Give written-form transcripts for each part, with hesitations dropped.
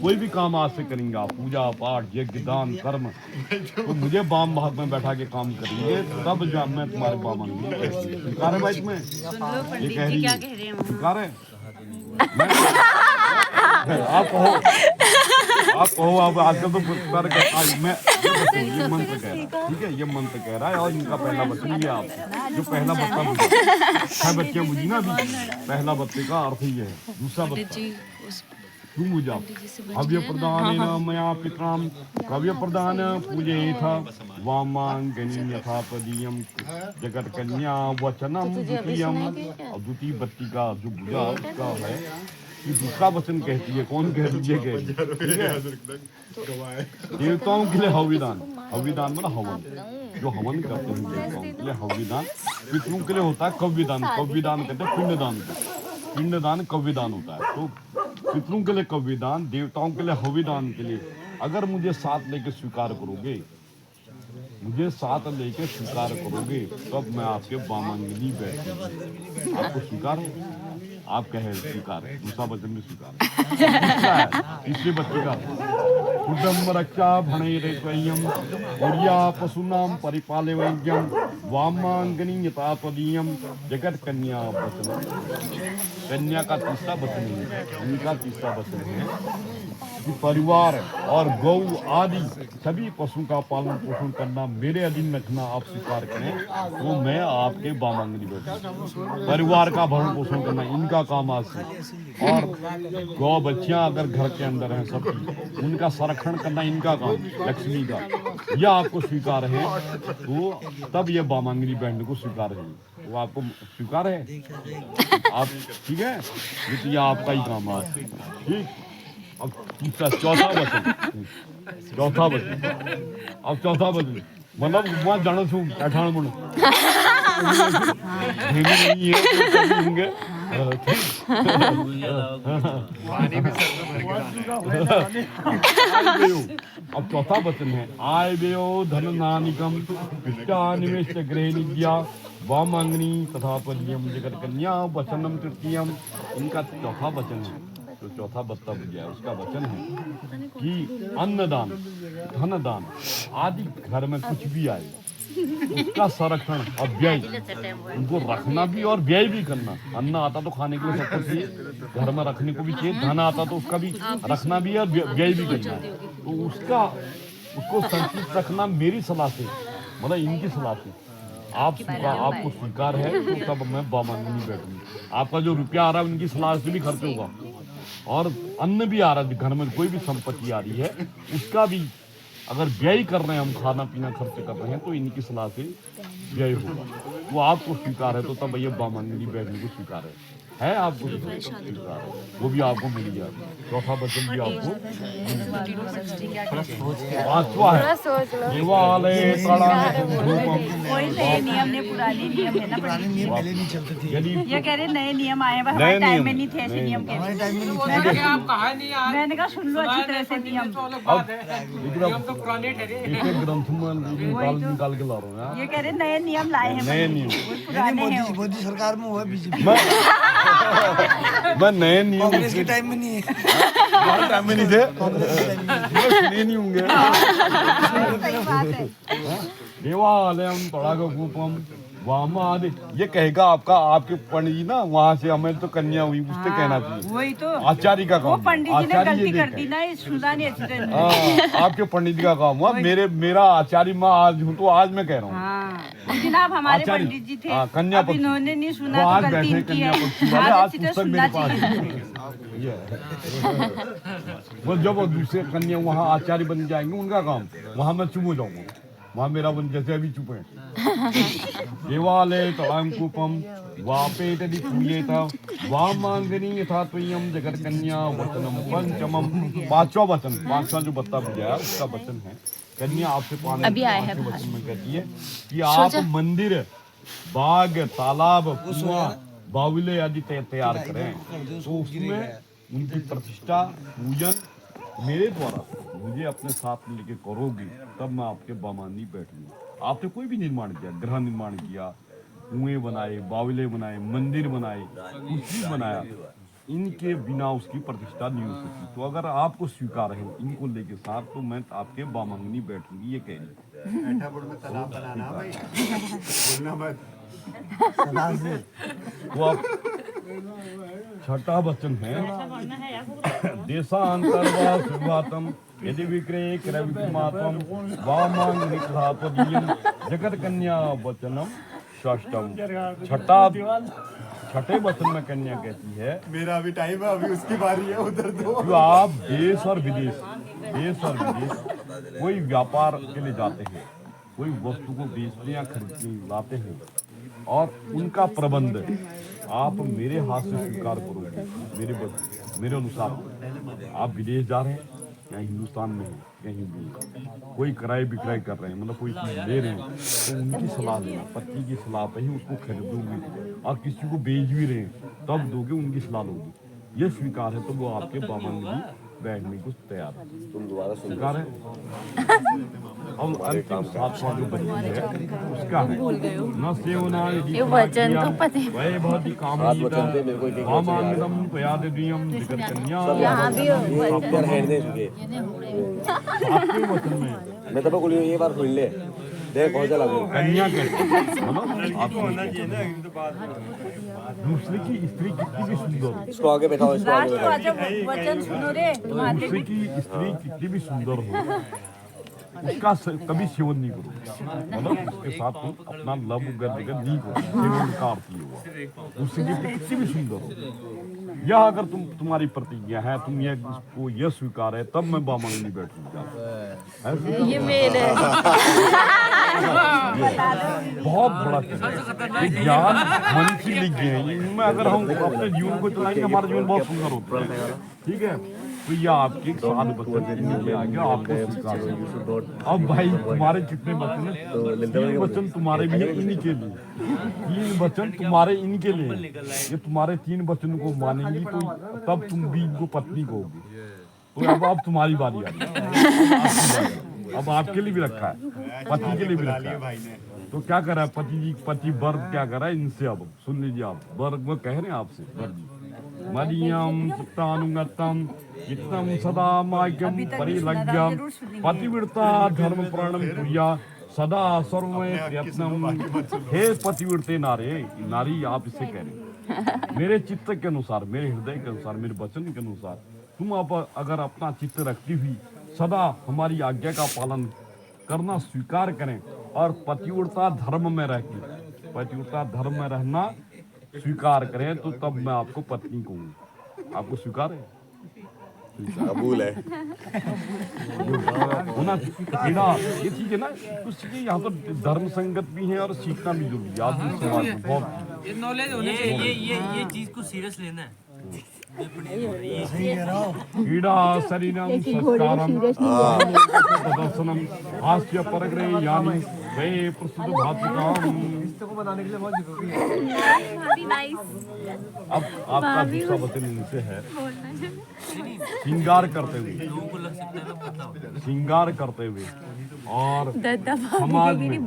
कोई भी काम आज से करेंगे आप, पूजा पाठ यज्ञ दान कर्म, तो मुझे वाम भाग में बैठा के काम करेंगे, तब जब मैं तुम्हारे वामांगनी बैठूंगी। स्वीकार है भाई तुम्हें? ये कह रही है स्वीकार है? आप कहो, आप कहो। आप आजकल तो पुरस्कार मैं ये मंत्र कह रहा, ठीक है, ये मंत्र कह रहा है और इनका पहला वचन ये आप जो पहला बत्ता है बच्चे मुझे ना भी पहला बत्ते का अर्थ ये है। दूसरा बत्ता तुम मुझा हव्य प्रदान मया पितराम कव्य प्रदान पूजे था वामांगनी यथा पदीयम जगत कन्या वचनम द्वितीयम। और द्वितीय बत्ती का जो भुजा उसका है कि दूसरा वचन कहती है। कौन कह दीजिए? देवताओं के लिए हविदान, हविदान मतलब हवन, जो हवन करते हैं देवताओं के लिए हविदान। पितरों के लिए होता है कव्यदान, कव्यदान कहते हैं पिंडदान को, पिंडदान कव्यदान होता है। तो पितरों के लिए कव्यदान, देवताओं के लिए हविदान के लिए अगर मुझे साथ लेके स्वीकार करोगे, मुझे साथ लेके स्वीकार करोगे, तब मैं आपके वामांगनी बैठूंगी। आपको स्वीकार है? आप कहे स्वीकार है, दूसरा वचन भी स्वीकार है। तीसरे बच्चे का कुटुंब रक्षा भणैरेयम उड़िया पशुनाम परिपाले वैज्ञम वामांगनी यथा पदीयम जगत कन्या वचन। कन्या का तीसरा वचन है, इनका तीसरा वचन है कि परिवार और गौ आदि सभी पशु का पालन पोषण करना, मेरे अधीन रखना आप स्वीकार करें, तो मैं आपके वामांगनी बैठूंगा। परिवार का भरण पोषण करना इनका काम आज से, और गौ बच्चियां अगर घर के अंदर हैं सबकी, उनका संरक्षण करना इनका काम, लक्ष्मी का, यह आपको स्वीकार है, तो तब ये वामांगनी बैठने को स्वीकार है। वो आपको स्वीकार है? आप ठीक है, ये आपका ही काम आज से, ठीक। अब तीसरा चौथा वचन, चौथा वचन, अब चौथा वचन मतलब वहाँ जानो छू अठाण मणु नहीं है होंगे। अब चौथा वचन है आय व्ययो धन नानिकम निवेश गृह निद्या वामांगनी तथा पद्यम जगत कन्या वचनम तृतीयम। इनका चौथा वचन है, तो चौथा बत्ता बुझा है, उसका वचन है कि अन्नदान धनदान आदि घर में कुछ भी आए उसका संरक्षण और व्यय, उनको रखना भी और व्यय भी करना। अन्न आता तो खाने के लिए सब कुछ घर में रखने को भी चाहिए, धन आता तो उसका भी रखना भी है और व्यय भी करना है। तो उसको संतुलित रखना मेरी सलाह से, मतलब इनकी सलाह से आपको स्वीकार है, तो तब मैं वामांगनी बैठूंगी। आपका जो रुपया आ रहा है उनकी सलाह से भी खर्च होगा, और अन्न भी आ रहा है, घर में कोई भी संपत्ति आ रही है उसका भी अगर व्यय कर रहे हैं, हम खाना पीना खर्च कर रहे हैं, तो इनकी सलाह से व्यय होगा। वो आपको स्वीकार है, तो तब ये वामांगनी बैठने को स्वीकार है आपको स्वीकार है, वो भी आपको मिल गया। चौथा वचन भी आपको पांचवा है देवालय नियम ने पुराने नियम है ना, पुराने नियम पहले नहीं चलते थे। ये कह रहे नए नियम आए, हमारे टाइम में नहीं थे ऐसे नियम के। मैंने कहा सुन लो अच्छी तरह से नियम। ग्रंथ में निकाल के ला रहा हूँ। ये कह रहे नए नियम लाए हैं, नए नियम पुराने हैं। मोदी सरकार में हुआ बीजेपी, मैं नए नियम कांग्रेस के टाइम में नहीं है। हमारे टाइम में नहीं थे, सुने नहीं होंगे। देवालयम तड़ागूपम वामादि, ये कहेगा आपके पंडित जी ना, वहाँ से हमें तो कन्या हुई, उससे कहना चाहिए। वही तो आचार्य का काम, वो पंडित जी ने गलती कर दी ना, सुधा नहीं अच्छी तरह। आपके पंडित जी का काम हुआ। मेरा आचार्य मैं आज हूँ, तो आज मैं कह रहा हूँ। लेकिन आप हमारे पंडित जी थे, कन्या अब इन्होंने नहीं सुना, आज तो गलती बैठे इनकी है। कन्या पक्ष वाले, आज अच्छी तरह पुस्तक सुनना मेरे पास चाहिए। है। वो जब वो दूसरे कन्या वहाँ आचार्य बन जाएंगे, उनका काम, वहाँ मैं चुप हो जाऊंगा, वहाँ मेरा बन जैसे अभी चुप है। देवालय तलांकुपम वापेतदि पूजेत वामांगनी यथा त्वयं जगत कन्या वचनम पंचमम। पांचवा वचन, पांचवा जो बत्ता बुझाया उसका वचन है, कन्या आपसे अभी आया है वचन में कहती है कि आप मंदिर बाग तालाब कुआं बावले आदि तैयार करें, तो उसमें उनकी प्रतिष्ठा पूजन मेरे द्वारा मुझे अपने साथ लेके करोगे, तब मैं आपके वामांगनी बैठूंगा। आपने कोई भी निर्माण किया, गृह निर्माण किया, कुएं बनाए, बावले बनाए, मंदिर बनाए, कुछ भी बनाया, इनके बिना उसकी प्रतिष्ठा नहीं हो सकती। तो अगर आपको स्वीकार है इनको लेके साथ, तो मैं आपके बामंगनी बैठूंगी, ये कह रही। तालाब बनाना भाई, बोलना मत। सदा से तो अब छठा वचन है, देशांतर्वास विवातम यदि विक्रय क्रय विक्रमात्म वामांग जगत कन्या वचनम षष्टम। छठे वचन में कन्या कहती है, मेरा अभी टाइम है, अभी उसकी बारी है, उधर दो। जो आप देश और विदेश कोई व्यापार के लिए जाते हैं, कोई वस्तु को बेचने या खरीदने लाते हैं, और उनका प्रबंध आप मेरे हाथ से स्वीकार करोगे। मेरे अनुसार आप विदेश जा रहे हैं या हिंदुस्तान में हैं, कहीं भी कोई क्रय विक्रय कर रहे हैं, मतलब कोई चीज ले रहे हैं, तो उनकी सलाह लेना, पति की सलाह पे ही उसको खरीदोगे। और किसी को बेच भी रहे हैं तब दोगे, उनकी सलाह लोगे। ये स्वीकार है तो वो आपके बामन में बैठने को तैयार है। तुम दोबारा सुन स्वीकार है। अब अंतिम 7वां जो वचन है उसका है, न सेवना ये वचन तो पता है। वै भवति कामयिता वामांगम प्रयादियम जगत कन्या। यहाँ भी यार हैंड दे चुके। आपके वचन में मैं तो बोलियो ये बार सुन ले, देख बहुत चला गया। कन्या कहते हैं, मतलब दूसरे की स्त्री कितनी भी सुंदर हो, इसको आगे बैठाओ, इसको आगे लास्ट को बैठाओ। आजा वचन सुनो रे तुम्हारे दूसरे की स्त्री कितनी भी सुंदर हो, उसका कभी सेवन नहीं करो, मतलब उसके साथ तुम अपना लव गर्द नहीं करो। सेवन का अर्थ ये हुआ, दूसरी की स्त्री कितनी भी सुंदर हो, यह अगर तुम्हारी प्रतिज्ञा है, तुम ये उसको यह स्वीकार है, तब मैं बामंग नहीं बैठूंगा। ये मेरे बहुत बड़ा ये ज्ञान मनुष्य लिख गए हैं। इनमें अगर हम अपने जीवन को चलाएंगे, हमारा जीवन बहुत सुंदर होता है। ठीक है, तो ये आपके 7 वचन इनके आगे आपको स्वीकार है। अब भाई तुम्हारे कितने वचन हैं? 3 वचन तुम्हारे भी हैं इन्हीं के लिए, 3 वचन तुम्हारे इनके लिए। ये तुम्हारे 3 वचन को मानेंगी तो तब तुम भी इनको पत्नी कहोगे। तो अब तुम्हारी बारी आ रही है। अब आपके लिए भी रखा है, पति के लिए भी रखा है। भाई ने तो क्या करा है पति वर क्या करा इनसे? अब सुन लीजिए आप, वर वो कह रहे हैं आपसे, वर जी मरियम चित्तानुगतम चित्तम सदा माग्यम परिलग्यम पतिव्रता धर्म प्राणम प्रिया सदा सर्वमय प्रयत्नम। हे पतिव्रते नारी, आप इसे कह रहे हैं मेरे चित्त के अनुसार, मेरे हृदय के अनुसार, मेरे वचन के अनुसार तुम आप अगर अपना चित्त रखती हुई सदा हमारी आज्ञा का पालन करना स्वीकार करें, और पतिव्रता धर्म में रहना स्वीकार करें, तो तब मैं आपको पत्नी कहूँगा। आपको स्वीकार है? कबूल है। होना कीड़ा ये चीज है ना, कुछ चीजें यहाँ पर धर्म संगत भी है और सीखना भी जरूरी है। आप समाज में बहुत ये नॉलेज होना चाहिए, ये चीज को सीरियस लेना है। सही कह रहा हूँ। कीड़ा शरीरम संस्कारम प्रदर्शनम हास्य परग्रह यानी वे प्रसिद्ध भातिकाम। अब आपका दूसरा वचन इनसे है, श्रृंगार करते हुए, श्रृंगार करते हुए और समाज में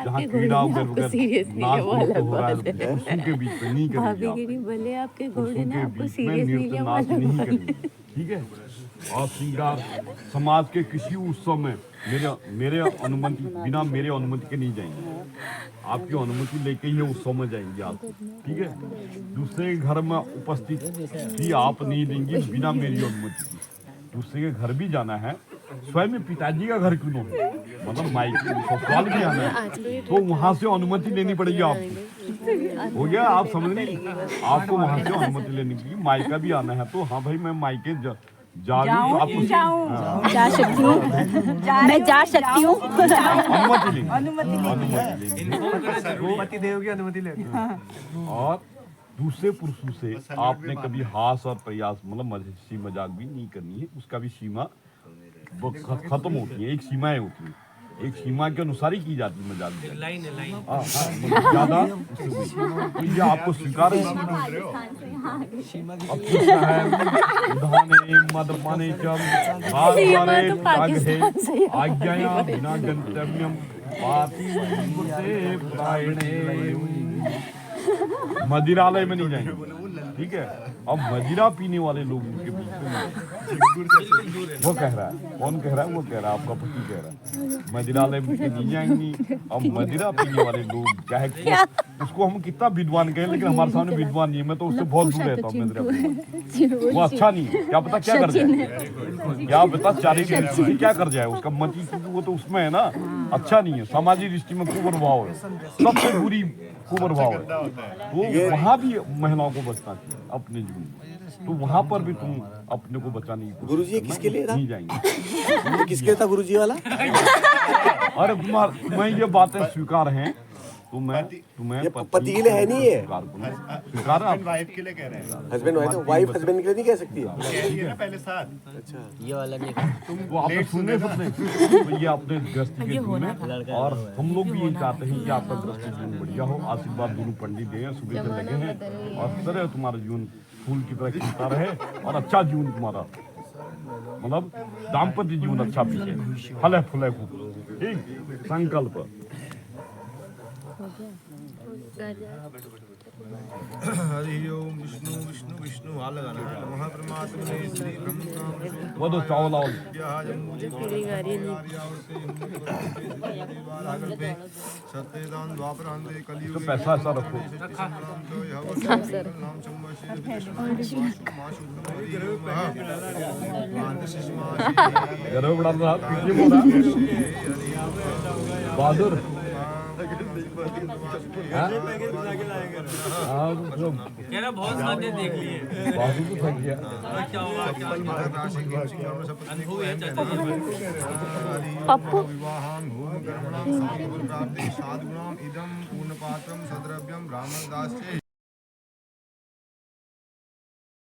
जहाँ कीड़ा वगैरह नाच हो रहा है पुरुषों के बीच में नहीं करेंगे, भले आपके पुरुषों के बीच में नृत्य नाच नहीं करेंगे। ठीक है, और श्रृंगार समाज के किसी उत्सव में मेरे अनुमति बिना मेरे अनुमति के नहीं जाएंगे, आपकी अनुमति लेके ही उत्सव में जाएंगे आप। ठीक है, दूसरे के घर में उपस्थित भी आप नहीं देंगी बिना मेरी अनुमति की। दूसरे के घर भी जाना है, स्वयं पिताजी का घर क्यों हो, मतलब माई ससुराल भी आना है, तो वहाँ से अनुमति लेनी पड़ेगी आपको। हो गया, आप समझ नहीं, आपको वहाँ से अनुमति लेनी पड़ेगी। माई का भी आना है तो हाँ भाई मैं माई के जाऊं आपको जा सकती हूँ, मैं जा सकती हूँ। अनुमति लेंगे। पतिदेव की अनुमति ले। और दूसरे पुरुषों से आपने कभी हास और प्रयास मतलब हंसी मजाक भी नहीं करनी है, उसका भी सीमा खत्म होती है। एक सीमाएं होती है, एक सीमा के अनुसार ही की जाती है मजाक भी। लाइन है, लाइन। ज्यादा तो ये आपको स्वीकार है। अब पूछना है उदाहरण मदपाने आज्ञाया बिना गंतव्यम पाति प्रायणे। मदिरालय में नहीं जाएंगे, ठीक है। अब मदिरा पीने वाले लोग उनके बीच में वो कह रहा है, कौन कह रहा है? वो कह रहा है, आपका पति कह रहा है मदिरा ले नहीं जाएंगी। अब मदिरा पीने वाले लोग चाहे उसको हम कितना विद्वान कहें, लेकिन हमारे सामने विद्वान नहीं है। मैं तो उससे बहुत दूर रहता हूँ मदिरा पीने। वो अच्छा नहीं है, क्या पता क्या कर जाए, क्या पता चारित्रिक दृष्टि से क्या कर जाए उसका मति, क्योंकि वो तो उसमें है ना, अच्छा नहीं है। सामाजिक दृष्टि में कुप्रभाव है, सबसे बुरी कुप्रभाव है। तो वहाँ भी महिलाओं को बचना चाहिए अपने जीवन में। तो वहाँ पर भी तुम अपने को बचाने की गुरुजी, ये किसके लिए था? नहीं जाएंगे। ये किसके लिए था गुरुजी वाला? अरे तुम्हें ये बातें स्वीकार हैं, तुम्हें ये पति के लिए है नहीं, ये स्वीकार है। वाइफ के लिए कह रहे हैं, हस्बैंड वाइफ हस्बैंड के लिए नहीं कह सकती है। कह रही है ना पहले साथ। अच्छा, वो आपने सुने सबने, तो ये अपने गृहस्थी के जीवन में, और हम लोग भी ये चाहते हैं कि आपका गृहस्थी जीवन बढ़िया हो। आशीर्वाद दोनों पंडित दें, सुबह से लगे हैं, और तरह तुम्हारा जीवन फूल की तरह खिलता रहे, और अच्छा जीवन तुम्हारा, मतलब दाम्पत्य जीवन अच्छा बीते, फले फूले खूब। ठीक, संकल्प। हरि ओम विष्णु विष्णु विष्णु हाल लगाना नमः परमात्मने श्री ब्रह्म वो तो चावल आओ सत्यदान द्वापरांते तो कलियुग पैसा ऐसा रखो। गर्व बढ़ा रहा पीछे बोल रहा बहादुर। कह रहा बहुत सारे देख लिए। बहादुर तो थक गया। क्या होगा, क्या होगा? अनुभव है चाचा जी। पप्पू साधुनाम इदम पूर्ण पात्रम सद्रव्यम ब्राह्मण दास्य